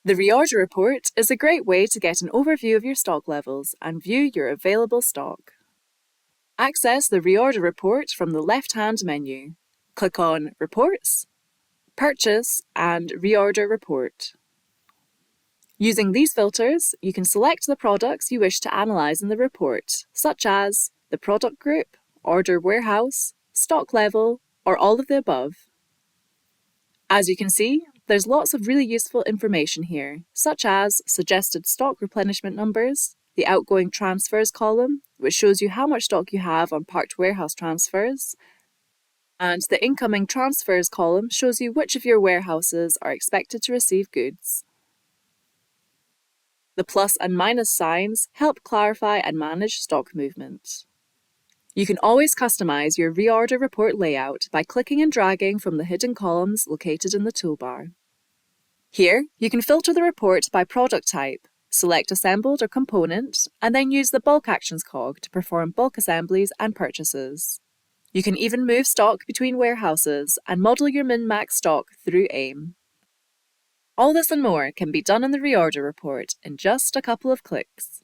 The reorder report is a great way to get an overview of your stock levels and view your available stock. Access the reorder report from the left-hand menu. Click on Reports, Purchase, and Reorder Report. Using these filters, you can select the products you wish to analyze in the report, such as the product group, order warehouse, stock level, or all of the above. As you can see, there's lots of really useful information here, such as suggested stock replenishment numbers, the outgoing transfers column, which shows you how much stock you have on parked warehouse transfers, and the incoming transfers column shows you which of your warehouses are expected to receive goods. The plus and minus signs help clarify and manage stock movement. You can always customize your reorder report layout by clicking and dragging from the hidden columns located in the toolbar. Here, you can filter the report by product type, select assembled or component, and then use the bulk actions cog to perform bulk assemblies and purchases. You can even move stock between warehouses and model your min-max stock through AIM. All this and more can be done in the reorder report in just a couple of clicks.